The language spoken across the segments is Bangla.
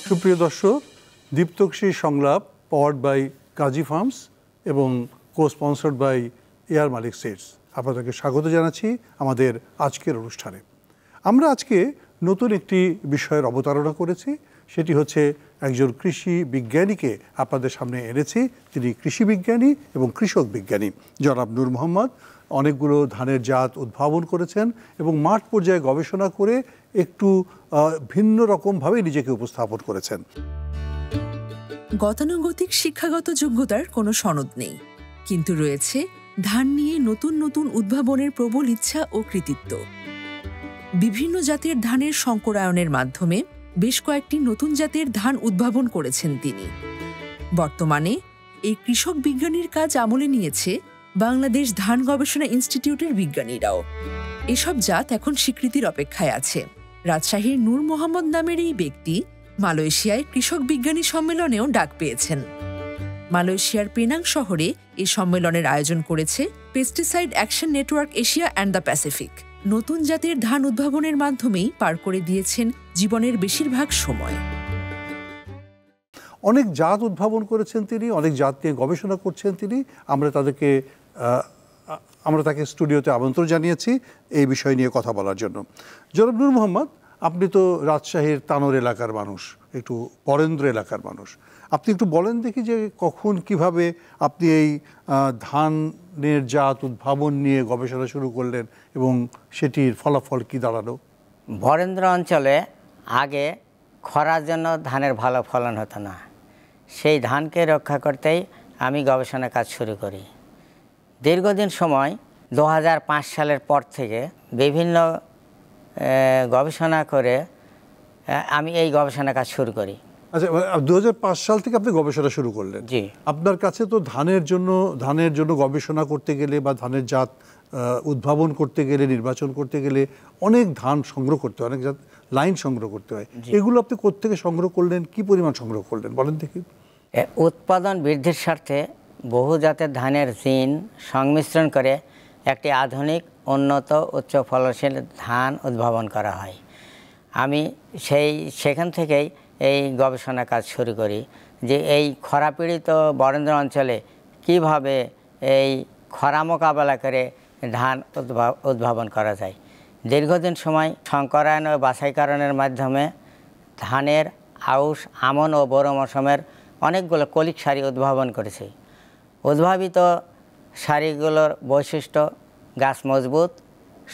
সুপ্রিয় দর্শক, দীপ্তকশী সংলাপ পাওয়ার্ড বাই কাজী ফার্মস এবং কো-স্পন্সর্ড বাই এয়ার মালিক সিডস, আপনাদেরকে স্বাগত জানাচ্ছি আমাদের আজকের অনুষ্ঠানে। আমরা আজকে নতুন একটি বিষয়ের অবতারণা করেছি, সেটি হচ্ছে একজন কৃষি বিজ্ঞানীকে আপনাদের সামনে এনেছি। তিনি কৃষি বিজ্ঞানী এবং কৃষক বিজ্ঞানী জনাব নূর মোহাম্মদ। অনেকগুলো ধানের জাত উদ্ভাবন করেছেন এবং মাঠ পর্যায়ে গবেষণা করে একটু ভিন্ন রকমভাবে নিজেকে উপস্থাপন করেছেন। গতানুগতিক শিক্ষাগত যোগ্যতার কোনো সনদ নেই, কিন্তু রয়েছে ধান নিয়ে নতুন নতুন উদ্ভাবনের প্রবল ইচ্ছা ও কৃতিত্ব। বিভিন্ন জাতের ধানের সংকরায়নের মাধ্যমে বেশ কয়েকটি নতুন জাতের ধান উদ্ভাবন করেছেন তিনি। বর্তমানে এই কৃষক বিজ্ঞানীর কাজ আমলে নিয়েছে বাংলাদেশ ধান গবেষণা ইনস্টিটিউটের বিজ্ঞানীরাও। এসব জাত এখন স্বীকৃতির অপেক্ষায় আছে। রাজশাহীর নূর মোহাম্মদ নামের এই ব্যক্তি মালয়েশিয়ায় কৃষক বিজ্ঞানী সম্মেলনেও ডাক পেয়েছেন। মালয়েশিয়ার পেনাং শহরে এই সম্মেলনের আয়োজন করেছে pesticide action network Asia and the Pacific. নতুন জাতের ধান উদ্ভাবনের মাধ্যমেই পার করে দিয়েছেন জীবনের বেশিরভাগ সময়। অনেক জাত উদ্ভাবন করেছেন তিনি, অনেক জাত নিয়ে গবেষণা করছেন তিনি। আমরা তাকে স্টুডিওতে আমন্ত্রণ জানিয়েছি এই বিষয় নিয়ে কথা বলার জন্য। জনাব নূর মোহাম্মদ, আপনি তো রাজশাহীর তানোর এলাকার মানুষ, একটু বরেন্দ্র এলাকার মানুষ। আপনি একটু বলেন দেখি যে কখন কিভাবে আপনি এই ধানের জাত উদ্ভাবন নিয়ে গবেষণা শুরু করলেন এবং সেটির ফলাফল কি দাঁড়ালো? বরেন্দ্র অঞ্চলে আগে খরার জন্য ধানের ভালো ফলন হতো না। সেই ধানকে রক্ষা করতেই আমি গবেষণা কাজ শুরু করি। দীর্ঘদিন সময় 2005 সালের পর থেকে বিভিন্ন গবেষণা করে আমি এই গবেষণা কাজ শুরু করি। আচ্ছা, 2005 সাল থেকে আপনি গবেষণা শুরু করলেন। জি। আপনার কাছে তো ধানের জন্য গবেষণা করতে গেলে বা ধানের জাত উদ্ভাবন করতে গেলে, নির্বাচন করতে গেলে অনেক ধান সংগ্রহ করতে হয়, অনেক জাত লাইন সংগ্রহ করতে হয়। এগুলো আপনি কোত্থেকে সংগ্রহ করলেন, কি পরিমাণ সংগ্রহ করলেন বলেন দেখি। উৎপাদন বৃদ্ধির স্বার্থে বহু জাতের ধানের জিন সংমিশ্রণ করে একটি আধুনিক উন্নত উচ্চ ফলনশীল ধান উদ্ভাবন করা হয়। আমি সেখান থেকেই এই গবেষণা কাজ শুরু করি যে এই খরাপীড়িত বরেন্দ্র অঞ্চলে কিভাবে এই খরা মোকাবেলা করে ধান উদ্ভাবন করা যায়। দীর্ঘদিন সময় সংকরায়ন ও বাছাইকরণের মাধ্যমে ধানের আউশ, আমন ও বোরো মৌসুমের অনেকগুলো কলিক সারি উদ্ভাবন করেছি। উদ্ভাবিত সারিগুলোর বৈশিষ্ট্য: গাছ মজবুত,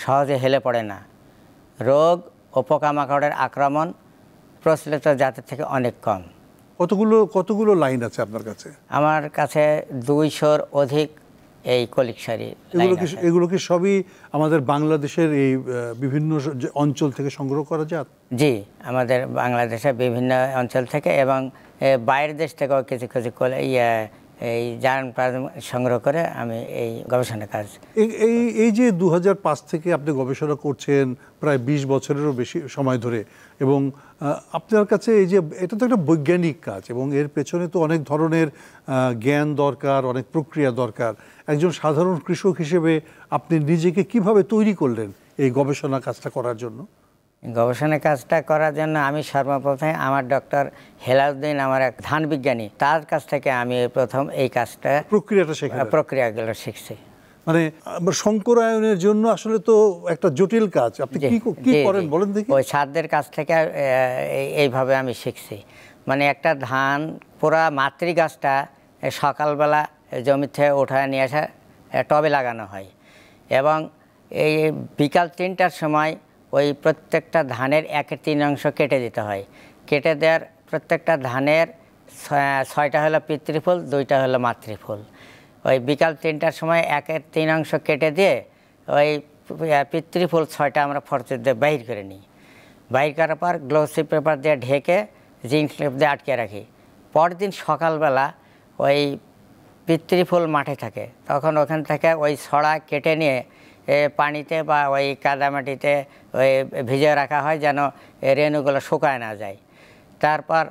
সহজে হেলে পড়ে না, রোগ ও পোকামাকড়ের আক্রমণ প্রচলিত জাতের থেকে অনেক কম। কতগুলো লাইন আছে আপনার কাছে? আমার কাছে 200-র অধিক এই কলিক সারি। এগুলো কি সবই আমাদের বাংলাদেশের এই বিভিন্ন অঞ্চল থেকে সংগ্রহ করা জাত? জি, আমাদের বাংলাদেশের বিভিন্ন অঞ্চল থেকে এবং বাইরের দেশ থেকেও কিছু কিছু এই জান সংগ্রহ করে আমি এই গবেষণা কাজ। এই যে 2005 থেকে আপনি গবেষণা করছেন প্রায় 20 বছরেরও বেশি সময় ধরে, এবং আপনার কাছে এই যে এটা তো একটা বৈজ্ঞানিক কাজ এবং এর পেছনে তো অনেক ধরনের জ্ঞান দরকার, অনেক প্রক্রিয়া দরকার। একজন সাধারণ কৃষক হিসেবে আপনি নিজেকে কিভাবে তৈরি করলেন এই গবেষণা কাজটা করার জন্য? গবেষণা কাজটা করার জন্য আমি সর্বপ্রথমে আমার ডক্টর হেলাউদ্দিন, আমার এক ধান বিজ্ঞানী, তার কাছ থেকে আমি প্রথম এই কাজটা প্রক্রিয়াগুলো শিখছি। মানে সংকরায়নের জন্য আসলে তো একটা জটিল কাজ, আপনি কি করেন বলেন দেখি। ওই ছাদদের কাছ থেকে এইভাবে আমি শিখছি। মানে একটা ধান পুরা মাতৃ গাছটা সকালবেলা জমি থেকে উঠায় নিয়ে আসা টবে লাগানো হয় এবং এই বিকাল 3টার সময় ওই প্রত্যেকটা ধানের 1/3 কেটে দিতে হয়। কেটে দেওয়ার প্রত্যেকটা ধানের 6টা হলো পিতৃফুল, 2টা হলো মাতৃফুল। ওই বিকাল 3টার সময় 1/3 কেটে দিয়ে ওই পিতৃফুল 6টা আমরা ফরচুর দিয়ে বাহির করে নিই। বাহির করার পর গ্লোসি পেপার দিয়ে ঢেকে জিঙ্ক ক্লিপ দিয়ে আটকে রাখি। পরদিন সকালবেলা ওই পিতৃফুল মাঠে থাকে, তখন ওখান থেকে ওই ছড়া কেটে নিয়ে পানিতে বা ওই কাদামাটিতে ওই ভিজিয়ে রাখা হয় যেন রেণুগুলো শুকায় না যায়। তারপর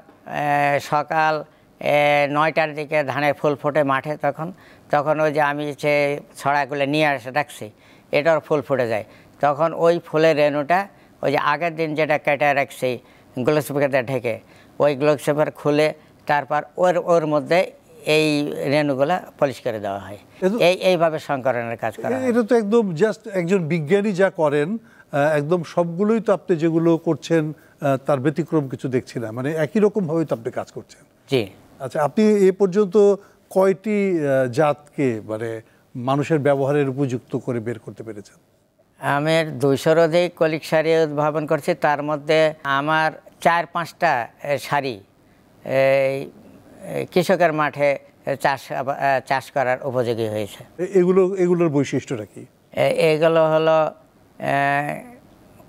সকাল 9টার দিকে ধানের ফুল ফোটে মাঠে, তখন ওই যে আমি যে ছড়াগুলো নিয়ে রাখছি এটার ফুল ফুটে যায়। তখন ওই ফুলের রেণুটা ওই যে আগের দিন যেটা কেটে রাখছি গ্লোভস পেপারে ঢেকে, ওই গ্লোভস পেপার খুলে তারপর ওর মধ্যে এই রেণুগুলা পলিশ করে দেওয়া হয়। এইভাবে সংকরণের কাজ করা হয়। এটা তো একদম জাস্ট একজন বিজ্ঞানী যা করেন একদম সবগুলোই তো আপনি যেগুলো করছেন তার ব্যতিক্রম কিছু দেখছি না, মানে একই রকম ভাবে তো আপনি কাজ করছেন। জি। আচ্ছা, আপনি এ পর্যন্ত কয়টি জাতকে মানে মানুষের ব্যবহারের উপযুক্ত করে বের করতে পেরেছেন? আমি 200-র অধিক কলিক শাড়ি উদ্ভাবন করছি। তার মধ্যে আমার 4-5টা শাড়ি কৃষকের মাঠে চাষ করার উপযোগী হয়েছে। এগুলোর বৈশিষ্ট্যটা কি? এগুলো হলো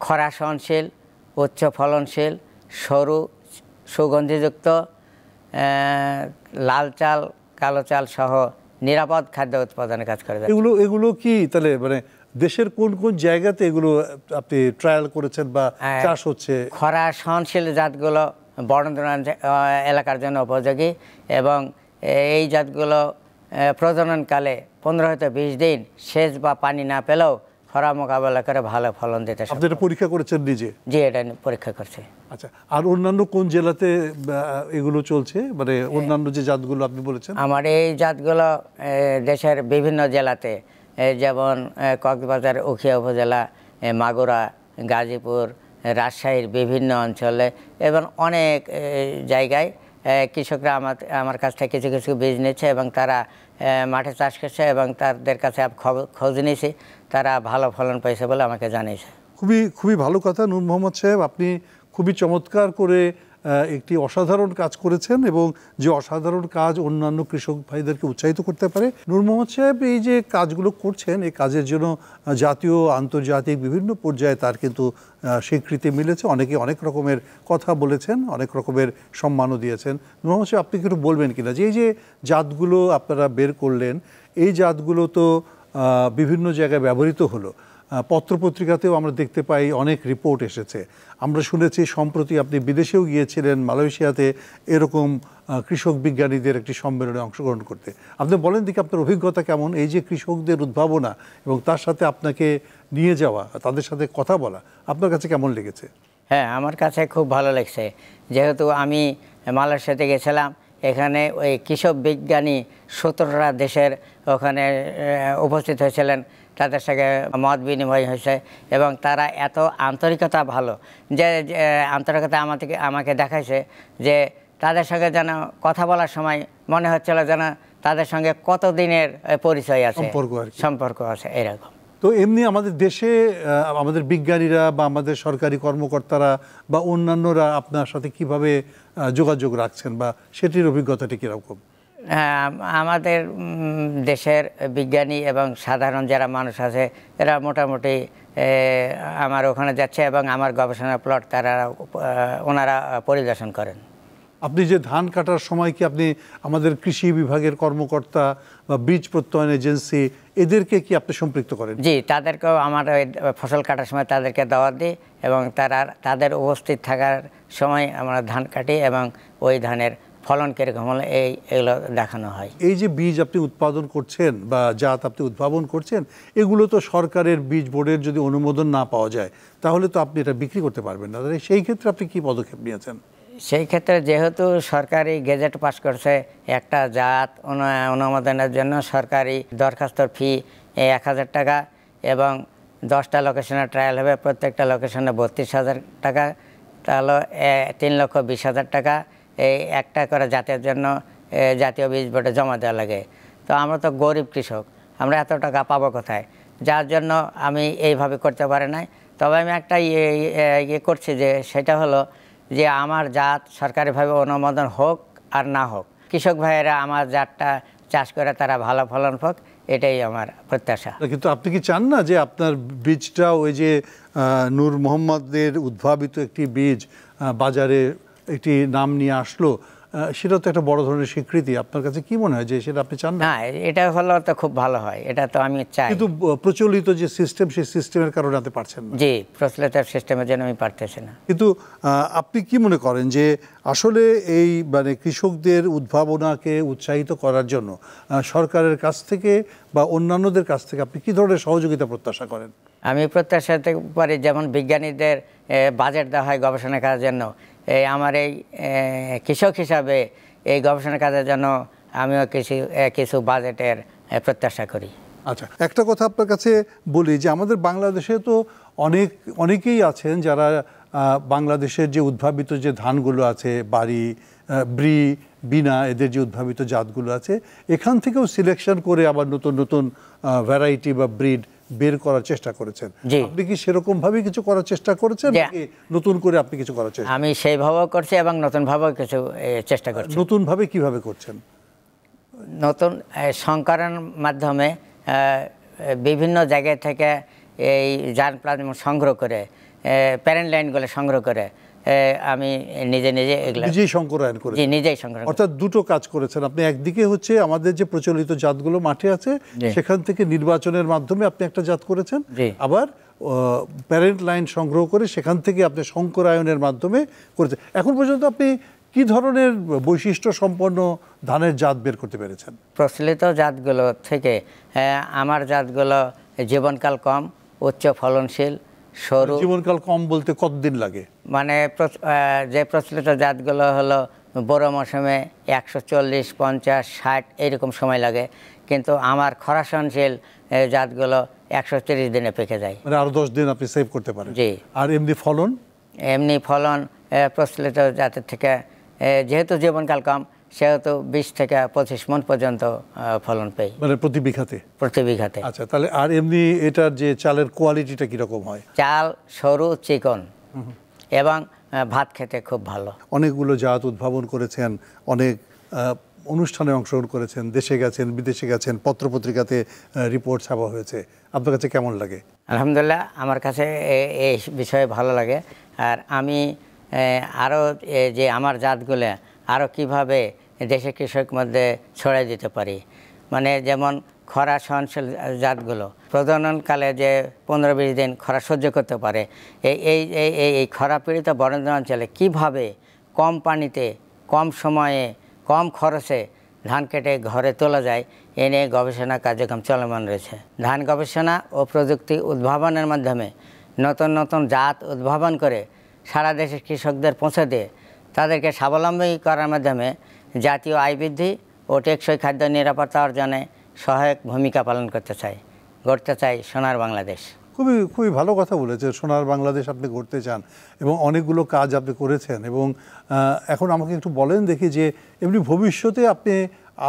খরা সহনশীল, উচ্চ ফলনশীল, সরু, সুগন্ধিযুক্ত, লাল চাল, কালো চাল সহ নিরাপদ খাদ্য উৎপাদনের কাজ করে। এগুলো কি তাহলে মানে দেশের কোন কোন জায়গাতে এগুলো আপনি ট্রায়াল করেছেন বা চাষ হচ্ছে? খরা সহনশীল জাতগুলো বর্ণনা এলাকার জন্য উপযোগী এবং এই জাতগুলো প্রজননকালে 15 হতে 20 দিন সেচ বা পানি না পেলেও খরা মোকাবেলা করে ভালো ফলন দিতে। আপনি এটা পরীক্ষা করেছেন নিজে? জি, এটা পরীক্ষা করছি। আচ্ছা, আর অন্যান্য কোন জেলাতে এগুলো চলছে, মানে অন্যান্য যে জাতগুলো আপনি বলেছেন? আমার এই জাতগুলো দেশের বিভিন্ন জেলাতে, যেমন কক্সবাজার, উখিয়া উপজেলা, মাগুরা, গাজীপুর, রাজশাহীর বিভিন্ন অঞ্চলে এবং অনেক জায়গায় কৃষকরা আমার কাছ থেকে কিছু কিছু বীজ নিচ্ছে এবং তারা মাঠে চাষ করছে এবং তাদের কাছে খোঁজ নিয়েছি, তারা ভালো ফলন পেয়েছে বলে আমাকে জানিয়েছে। খুবই ভালো কথা নূর মোহাম্মদ সাহেব, আপনি খুবই চমৎকার করে একটি অসাধারণ কাজ করেছেন এবং যে অসাধারণ কাজ অন্যান্য কৃষক ভাইদেরকে উৎসাহিত করতে পারে। নূর মোহাম্মদ সাহেব এই যে কাজগুলো করছেন, এই কাজের জন্য জাতীয় আন্তর্জাতিক বিভিন্ন পর্যায়ে তার কিন্তু স্বীকৃতি মিলেছে। অনেকে অনেক রকমের কথা বলেছেন, অনেক রকমের সম্মানও দিয়েছেন। নূর মোহাম্মদ সাহেব, আপনি একটু বলবেন কিনা যে এই যে জাতগুলো আপনারা বের করলেন, এই জাতগুলো তো বিভিন্ন জায়গায় ব্যবহৃত হলো, পত্রপত্রিকাতেও আমরা দেখতে পাই অনেক রিপোর্ট এসেছে। আমরা শুনেছি সম্প্রতি আপনি বিদেশেও গিয়েছিলেন, মালয়েশিয়াতে, এরকম কৃষক বিজ্ঞানীদের একটি সম্মেলনে অংশগ্রহণ করতে। আপনি বলেন দেখি আপনার অভিজ্ঞতা কেমন, এই যে কৃষকদের উদ্ভাবনা এবং তার সাথে আপনাকে নিয়ে যাওয়া, তাদের সাথে কথা বলা, আপনার কাছে কেমন লেগেছে? হ্যাঁ, আমার কাছে খুব ভালো লেগেছে। যেহেতু আমি মালয়েশিয়াতে গেছিলাম, এখানে ওই কৃষক বিজ্ঞানী 17টা দেশের ওখানে উপস্থিত হয়েছিলেন, তাদের সাথে মত বিনিময় হয়েছে এবং তারা এত আন্তরিকতা ভালো যে আন্তরিকতা আমাকে দেখাইছে যে তাদের সঙ্গে যেন কথা বলার সময় মনে হচ্ছিল যেন তাদের সঙ্গে কতদিনের পরিচয় আছে, সম্পর্ক আছে এরকম। তো এমনি আমাদের দেশে আমাদের বিজ্ঞানীরা বা আমাদের সরকারি কর্মকর্তারা বা অন্যান্যরা আপনার সাথে কিভাবে যোগাযোগ রাখছেন বা সেটির অভিজ্ঞতাটি কীরকম? আমাদের দেশের বিজ্ঞানী এবং সাধারণ যারা মানুষ আছে এরা মোটামুটি আমার ওখানে যাচ্ছে এবং আমার গবেষণা প্লট ওনারা পরিদর্শন করেন। আপনি যে ধান কাটার সময় কি আপনি আমাদের কৃষি বিভাগের কর্মকর্তা বা বীজ প্রত্যয়ন এজেন্সি এদেরকে কি আপনি সম্পৃক্ত করেন? জি, তাদেরকেও আমার ওই ফসল কাটার সময় তাদেরকে দাওয়াত দিই এবং তাদের উপস্থিত থাকার সময় আমরা ধান কাটি এবং ওই ধানের ফলন কীরকম হলে এগুলো দেখানো হয়। এই যে বীজ আপনি উৎপাদন করছেন বা জাত আপনি উদ্ভাবন করছেন, এগুলো তো সরকারের বীজ বোর্ডের যদি অনুমোদন না পাওয়া যায় তাহলে তো আপনি এটা বিক্রি করতে পারবেন না। সেই ক্ষেত্রে আপনি কি পদক্ষেপ নিয়েছেন? সেই ক্ষেত্রে যেহেতু সরকারি গেজেট পাস করছে, একটা জাত অনুমোদনের জন্য সরকারি দরখাস্তর ফি 1000 টাকা এবং 10টা লোকেশনে ট্রায়াল হবে, প্রত্যেকটা লোকেশনে 32,000 টাকা, তাহলে 3,20,000 টাকা এই একটা করে জাতের জন্য জাতীয় বীজ বোর্ডে জমা দেওয়া লাগে। তো আমরা তো গরিব কৃষক, আমরা এত টাকা পাবো কোথায়? যার জন্য আমি এইভাবে করতে পারি নাই। তবে আমি একটা ইয়ে করছি যে সেটা হলো যে আমার জাত সরকারিভাবে অনুমোদন হোক আর না হোক, কৃষক ভাইয়েরা আমার জাতটা চাষ করে তারা ভালো ফলন হোক, এটাই আমার প্রত্যাশা। কিন্তু আপনি কি চান না যে আপনার বীজটা ওই যে নূর মোহাম্মদের উদ্ভাবিত একটি বীজ বাজারে একটি নাম নিয়ে আসলো, সেটা তো একটা বড় ধরনের স্বীকৃতি। আপনার কাছে কি মনে হয় যে সেটা আপনি চান? না, এটা হলো তো খুব ভালো হয়, এটা তো আমি চাই। কিন্তু প্রচলিত যে সিস্টেম, সেই সিস্টেমের কারণে আপনি পারছেন না। জি, প্রচলিত সিস্টেমের জন্য আমি পারতেছি না। কিন্তু আপনি কি মনে করেন যে আসলে এই মানে কৃষকদের উদ্ভাবনাকে উৎসাহিত করার জন্য সরকারের কাছ থেকে বা অন্যান্যদের কাছ থেকে আপনি কি ধরনের সহযোগিতা প্রত্যাশা করেন? আমি প্রত্যাশা পারি যেমন বিজ্ঞানীদের বাজেট দেওয়া হয় গবেষণা করার জন্য, আমার এই কৃষক হিসাবে এই গবেষণা কাজের জন্য আমিও কিছু বাজেটের প্রত্যাশা করি। আচ্ছা, একটা কথা আপনার কাছে বলি যে আমাদের বাংলাদেশে তো অনেকেই আছেন যারা বাংলাদেশের যে উদ্ভাবিত যে ধানগুলো আছে, বাড়ি, ব্রি, বিনা, এদের যে উদ্ভাবিত জাতগুলো আছে, এখান থেকেও সিলেকশন করে আবার নতুন নতুন ভ্যারাইটি বা ব্রিড বের করার চেষ্টা করেছেন। আপনি কি সেরকম ভাবে কিছু করার চেষ্টা করেছেন নাকি নতুন করে আপনি কিছু করার চেষ্টা? আমি সেইভাবেও করছি এবং নতুন ভাবেও কিছু চেষ্টা করছি। নতুন ভাবে কিভাবে করছেন? নতুন সংকরণ মাধ্যমে বিভিন্ন জায়গা থেকে এই জার্ম প্লাজম সংগ্রহ করে, প্যারেন্ট লাইনগুলো সংগ্রহ করে আমি নিজে এগুলো নিজেই সংকরায়ন করেছেন। জি, নিজেই সংগ্রহ। অর্থাৎ দুটো কাজ করেছেন আপনি। একদিকে হচ্ছে আমাদের যে প্রচলিত জাতগুলো মাঠে আছে সেখান থেকে নির্বাচনের মাধ্যমে আপনি একটা জাত করেছেন, আবার প্যারেন্ট লাইন সংগ্রহ করে সেখান থেকে আপনি সংকরায়নের মাধ্যমে করেছেন। এখন পর্যন্ত আপনি কি ধরনের বৈশিষ্ট্য সম্পন্ন ধানের জাত বের করতে পেরেছেন? প্রচলিত জাতগুলো থেকে আমার জাতগুলো জীবনকাল কম, উচ্চ ফলনশীল, সরু। জীবনকাল কম বলতে কতদিন লাগে? মানে যে প্রচলিত জাতগুলো হলো বড় মৌসুমে 140, 50, 60 এরকম সময় লাগে, কিন্তু আমার খরা সহনশীল জাতগুলো 130 দিনে পেকে যায়। মানে আরো 10 দিন আপনি সেভ করতে পারেন। জি। আর এমনি ফলন? এমনি ফলন প্রচলিত জাতের থেকে যেহেতু জীবনকাল কম সেহেতু 20 থেকে 25 মণ পর্যন্ত ফলন পাই, মানে প্রতি বিঘাতে। আচ্ছা, তাহলে আর এমনি এটার যে চালের কোয়ালিটিটা কিরকম হয়? চাল সরু, চিকন এবং ভাত খেতে খুব ভালো। অনেকগুলো জাত উদ্ভাবন করেছেন, অনেক অনুষ্ঠানে অংশগ্রহণ করেছেন, দেশে গেছেন, বিদেশে গেছেন, পত্রপত্রিকাতে রিপোর্ট ছাপা হয়েছে। আপনার কাছে কেমন লাগে? আলহামদুলিল্লাহ, আমার কাছে এই বিষয়ে ভালো লাগে। আর আমি আরও যে আমার জাতগুলো আরও কীভাবে দেশের কৃষক মধ্যে ছড়িয়ে দিতে পারি, মানে যেমন খরা সহনশীল জাতগুলো প্রজননকালে যে 15-20 দিন খরা সহ্য করতে পারে, এই খরা পীড়িত বরেন্দ্র অঞ্চলে কীভাবে কম পানিতে, কম সময়ে, কম খরচে ধান কেটে ঘরে তোলা যায় এ নিয়ে গবেষণা কার্যক্রম চলমান রয়েছে। ধান গবেষণা ও প্রযুক্তি উদ্ভাবনের মাধ্যমে নতুন নতুন জাত উদ্ভাবন করে সারা দেশের কৃষকদের পৌঁছে দিয়ে তাদেরকে স্বাবলম্বী করার মাধ্যমে জাতীয় আয় বৃদ্ধি ও টেকসই খাদ্য নিরাপত্তা অর্জনে সহায়ক ভূমিকা পালন গড়তে চাই সোনার বাংলাদেশ। খুবই ভালো কথা বলেছে। সোনার বাংলাদেশ আপনি করতে চান এবং অনেকগুলো কাজ আপনি করেছেন। এবং এখন আমাকে একটু বলেন দেখি যে এমনি ভবিষ্যতে আপনি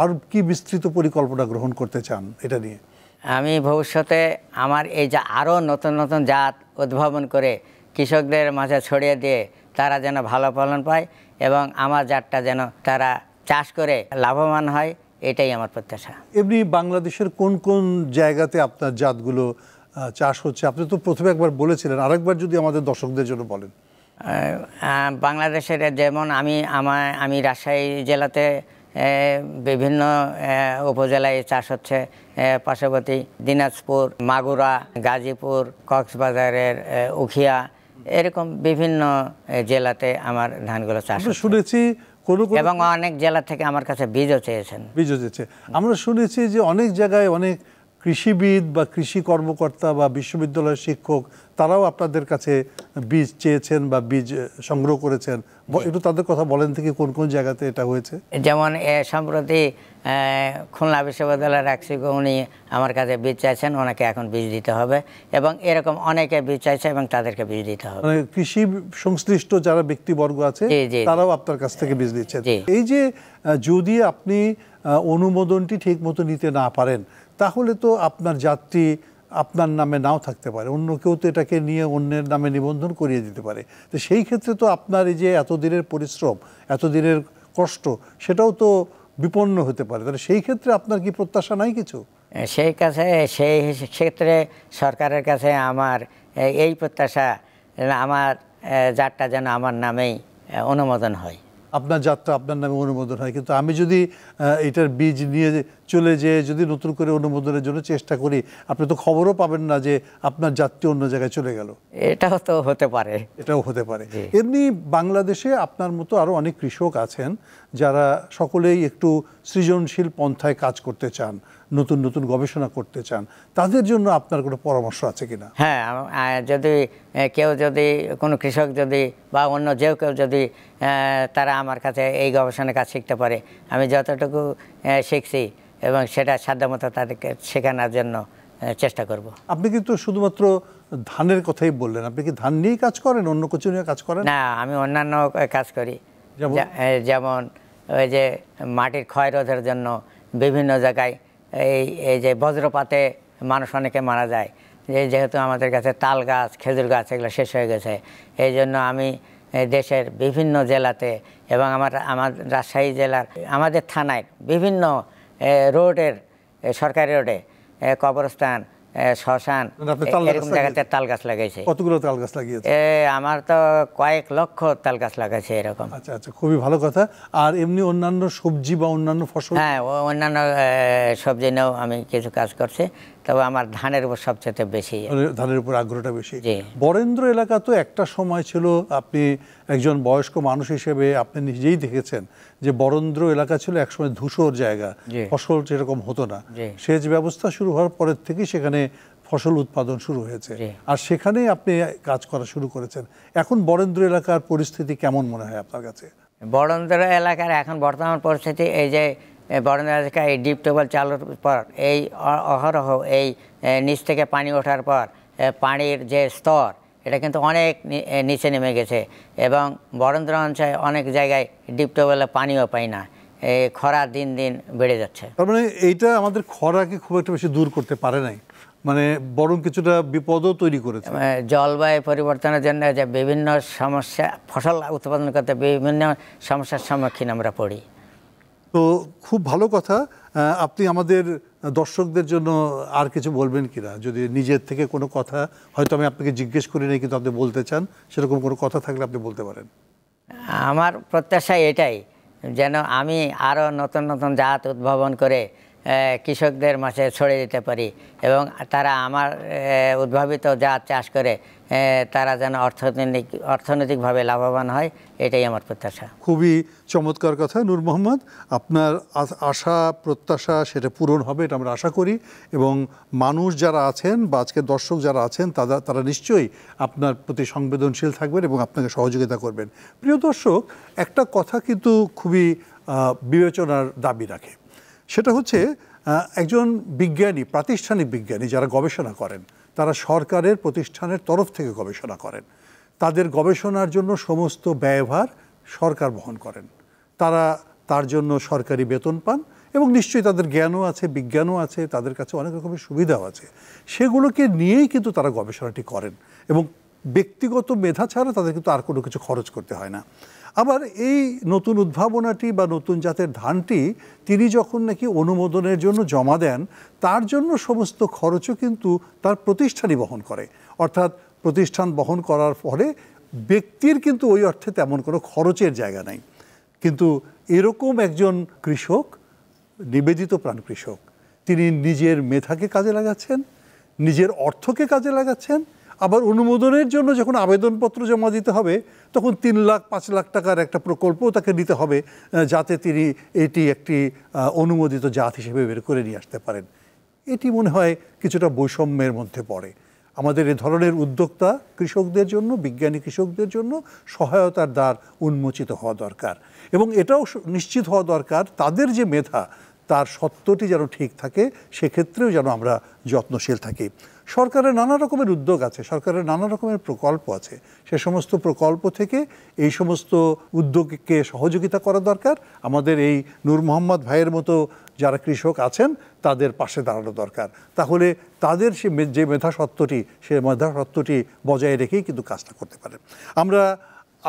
আর কি বিস্তৃত পরিকল্পনা গ্রহণ করতে চান এটা নিয়ে? আমি ভবিষ্যতে আমার এই যে আরও নতুন নতুন জাত উদ্ভাবন করে কৃষকদের মাঝে ছড়িয়ে দিয়ে তারা যেন ভালো ফলন পায় এবং আমার জাতটা যেন তারা চাষ করে লাভবান হয়, এটাই আমার প্রত্যাশা। এমনি বাংলাদেশের কোন কোন জায়গাতে আপনার জাতগুলো চাষ হচ্ছে? আপনি তো প্রথমে একবার বলেছিলেন, আরেকবার যদি আমাদের দর্শকদের জন্য বলেন। বাংলাদেশের যেমন আমি রাজশাহী জেলাতে বিভিন্ন উপজেলায় চাষ হচ্ছে, পার্শ্ববর্তী দিনাজপুর, মাগুরা, গাজীপুর, কক্সবাজারের উখিয়া, এরকম বিভিন্ন জেলাতে আমার ধানগুলো চাষ শুনেছি। এবং অনেক জেলা থেকে আমার কাছে বীজও চেয়েছে। আমরা শুনেছি যে অনেক জায়গায় অনেক কৃষিবিদ বা কৃষি কর্মকর্তা বা বিশ্ববিদ্যালয়ের শিক্ষক তারাও আপনাদের কাছে বীজ চেয়েছেন বা বীজ সংগ্রহ করেছেন। একটু তাদের কথা বলেন থেকে কোন কোন জায়গাতে এটা হয়েছে? যেমন সম্প্রতি খুলনা বিশ্ববিদ্যালয়ের এক শিক্ষক উনি আমার কাছে বীজ চাইছেন, ওনাকে এখন বীজ দিতে হবে এবং এরকম অনেকে বীজ চাইছে এবং তাদেরকে বীজ দিতে হবে। মানে কৃষি সংশ্লিষ্ট যারা ব্যক্তিবর্গ আছে তারাও আপনার কাছ থেকে বীজ দিচ্ছেন। এই যে যদি আপনি অনুমোদনটি ঠিক মতো নিতে না পারেন তাহলে তো আপনার জাতটি আপনার নামে নাও থাকতে পারে, অন্য কেউ তো এটাকে নিয়ে অন্যের নামে নিবন্ধন করিয়ে দিতে পারে। তো সেই ক্ষেত্রে তো আপনার এই যে এতদিনের পরিশ্রম, এতদিনের কষ্ট, সেটাও তো বিপন্ন হতে পারে। তাহলে সেই ক্ষেত্রে আপনার কি প্রত্যাশা নাই কিছু? সেই ক্ষেত্রে সরকারের কাছে আমার এই প্রত্যাশা, আমার জাতটা যেন আমার নামেই অনুমোদন হয়। আপনার জাতটা আপনার নামে অনুমোদন হয়, কিন্তু আমি যদি এটার বীজ নিয়ে চলে যেয়ে যদি নতুন করে অনুমোদনের জন্য চেষ্টা করি, আপনি তো খবরও পাবেন না যে আপনার যাত্রী অন্য জায়গায় চলে গেল। এটাও তো হতে পারে, এটাও হতে পারে। এমনি বাংলাদেশে আপনার মতো আরও অনেক কৃষক আছেন যারা সকলেই একটু সৃজনশীল পন্থায় কাজ করতে চান, নতুন নতুন গবেষণা করতে চান, তাদের জন্য আপনার কোনো পরামর্শ আছে কিনা? হ্যাঁ, যদি কেউ যদি কোনো কৃষক যদি বা অন্য যে কেউ যদি তারা আমার কাছে এই গবেষণার কাজ শিখতে পারে, আমি যতটুকু শিখছি এবং সেটা সাধ্যমতো তাদেরকে শেখানোর জন্য চেষ্টা করব। আপনি কিন্তু শুধুমাত্র ধানের কথাই বললেন, আপনি কি ধান নিয়েই কাজ করেন, অন্য কিছু নিয়ে কাজ করেন? না, আমি অন্যান্য কাজ করি, যেমন ওই যে মাটির ক্ষয় রোধের জন্য বিভিন্ন জায়গায় এই যে বজ্রপাতে মানুষ অনেকে মারা যায়, যেহেতু আমাদের কাছে তাল গাছ, খেজুর গাছ এগুলো শেষ হয়ে গেছে, এই জন্য আমি দেশের বিভিন্ন জেলাতে এবং আমার রাজশাহী জেলার আমাদের থানায় বিভিন্ন রোডের, সরকারি রোডে, কবরস্থান, শ্মশান, এরকম জায়গাতে তাল গাছ লাগাইছে। কতগুলো তাল গাছ লাগিয়েছে? আমার তো কয়েক লক্ষ তাল গাছ লাগাইছে এরকম। আচ্ছা আচ্ছা, খুবই ভালো কথা। আর এমনি অন্যান্য সবজি বা অন্যান্য ফসল? হ্যাঁ, অন্যান্য সবজি নিয়েও আমি কিছু কাজ করছি, তবে আমার ধানের উপর সবচেয়ে বেশি, ধানের উপর আগ্রহটা বেশি। বরেন্দ্র এলাকা তো একটা সময় ছিল, আপনি একজন বয়স্ক মানুষ হিসেবে আপনি নিজেই দেখেছেন যে বরেন্দ্র এলাকা ছিল একসময় ধূসর জায়গা, ফসল সেরকম হতো না। সেচ ব্যবস্থা শুরু হওয়ার পরের থেকেই সেখানে ফসল উৎপাদন শুরু হয়েছে, আর সেখানেই আপনি কাজ করা শুরু করেছেন। এখন বরেন্দ্র এলাকার পরিস্থিতি কেমন মনে হয় আপনার কাছে? বরেন্দ্র এলাকার এখন বর্তমান পরিস্থিতি এই যে বরেন্দ্র এলাকায় এই ডিপ টিউবওয়েল চালুর পর, এই অহরহ এই নিচ থেকে পানি ওঠার পর পানির যে স্তর এটা কিন্তু অনেক নিচে নেমে গেছে, এবং বরেন্দ্র অঞ্চলে অনেক জায়গায় ডিপ টিউবওয়েলে পানিও পাই না, এই খরা দিন দিন বেড়ে যাচ্ছে। তার মানে এইটা আমাদের খরাকে খুব একটা বেশি দূর করতে পারে নাই, মানে বরং কিছুটা বিপদও তৈরি করেছে। জলবায়ু পরিবর্তনের জন্য যে বিভিন্ন সমস্যা, ফসল উৎপাদন করতে বিভিন্ন সমস্যার সম্মুখীন আমরা পড়ি। তো খুব ভালো কথা। আপনি আমাদের দর্শকদের জন্য আর কিছু বলবেন কিনা, যদি নিজের থেকে কোনো কথা, হয়তো আমি আপনাকে জিজ্ঞেস করি নাই কিন্তু আপনি বলতে চান, সেরকম কোনো কথা থাকলে আপনি বলতে পারেন। আমার প্রত্যাশা এটাই, যেন আমি আরও নতুন নতুন জাত উদ্ভাবন করে কৃষকদের মাঝে ছড়িয়ে দিতে পারি, এবং তারা আমার উদ্ভাবিত জাত চাষ করে তারা যেন অর্থনৈতিকভাবে লাভবান হয়, এটাই আমার প্রত্যাশা। খুবই চমৎকার কথা নূর মোহাম্মদ। আপনার আশা প্রত্যাশা সেটা পূরণ হবে, এটা আমরা আশা করি, এবং মানুষ যারা আছেন বা আজকে দর্শক যারা আছেন তারা নিশ্চয়ই আপনার প্রতি সংবেদনশীল থাকবেন এবং আপনাকে সহযোগিতা করবেন। প্রিয় দর্শক, একটা কথা কিন্তু খুবই বিবেচনার দাবি রাখে, সেটা হচ্ছে একজন বিজ্ঞানী, প্রাতিষ্ঠানিক বিজ্ঞানী যারা গবেষণা করেন, তারা সরকারের প্রতিষ্ঠানের তরফ থেকে গবেষণা করেন, তাদের গবেষণার জন্য সমস্ত ব্যয়ভার সরকার বহন করেন, তারা তার জন্য সরকারি বেতন পান, এবং নিশ্চয়ই তাদের জ্ঞানও আছে, বিজ্ঞানও আছে, তাদের কাছে অনেক রকমের সুবিধাও আছে, সেগুলোকে নিয়েই কিন্তু তারা গবেষণাটি করেন, এবং ব্যক্তিগত মেধা ছাড়া তাদের কিন্তু আর কোনো কিছু খরচ করতে হয় না। আবার এই নতুন উদ্ভাবনাটি বা নতুন জাতের ধানটি তিনি যখন নাকি অনুমোদনের জন্য জমা দেন, তার জন্য সমস্ত খরচও কিন্তু তার প্রতিষ্ঠানই বহন করে, অর্থাৎ প্রতিষ্ঠান বহন করার ফলে ব্যক্তির কিন্তু ওই অর্থে তেমন কোনো খরচের জায়গা নাই। কিন্তু এরকম একজন কৃষক, নিবেদিত প্রাণ কৃষক, তিনি নিজের মেধাকে কাজে লাগাচ্ছেন, নিজের অর্থকে কাজে লাগাচ্ছেন, আবার অনুমোদনের জন্য যখন আবেদনপত্র জমা দিতে হবে তখন 3 লাখ 5 লাখ টাকার একটা প্রকল্পও তাকে নিতে হবে, যাতে তিনি এটি একটি অনুমোদিত জাত হিসেবে বের করে নিয়ে আসতে পারেন। এটি মনে হয় কিছুটা বৈষম্যের মধ্যে পড়ে। আমাদের এ ধরনের উদ্যোক্তা কৃষকদের জন্য, বিজ্ঞানী কৃষকদের জন্য সহায়তার দ্বার উন্মোচিত হওয়া দরকার, এবং এটাও নিশ্চিত হওয়া দরকার তাদের যে মেধা তার সত্যটি যেন ঠিক থাকে, সেক্ষেত্রেও যেন আমরা যত্নশীল থাকি। সরকারের নানা রকমের উদ্যোগ আছে, সরকারের নানা রকমের প্রকল্প আছে, সে সমস্ত প্রকল্প থেকে এই সমস্ত উদ্যোগকে সহযোগিতা করা দরকার। আমাদের এই নূর মোহাম্মদ ভাইয়ের মতো যারা কৃষক আছেন তাদের পাশে দাঁড়ানো দরকার, তাহলে তাদের যে মেধাসত্ত্বটি, সে মেধাসত্ত্বটি বজায় রেখেই কিন্তু কাজটা করতে পারে। আমরা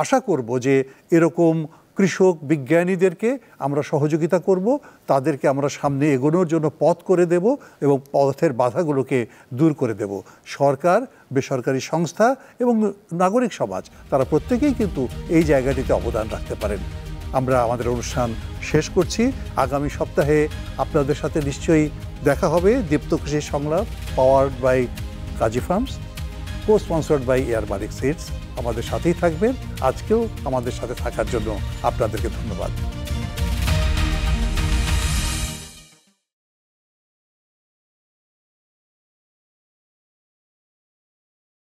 আশা করব যে এরকম কৃষক বিজ্ঞানীদেরকে আমরা সহযোগিতা করব, তাদেরকে আমরা সামনে এগোনোর জন্য পথ করে দেব এবং পথের বাধাগুলোকে দূর করে দেব। সরকার, বেসরকারি সংস্থা এবং নাগরিক সমাজ তারা প্রত্যেকেই কিন্তু এই জায়গাটিতে অবদান রাখতে পারেন। আমরা আমাদের অনুষ্ঠান শেষ করছি। আগামী সপ্তাহে আপনাদের সাথে নিশ্চয়ই দেখা হবে। দীপ্ত কৃষি সংলাপ powered by Kazi farms, co sponsored by এয়ার মালিক সিডস। আমাদের সাথেই থাকবেন। আজকেও আমাদের সাথে থাকার জন্য আপনাদেরকে ধন্যবাদ।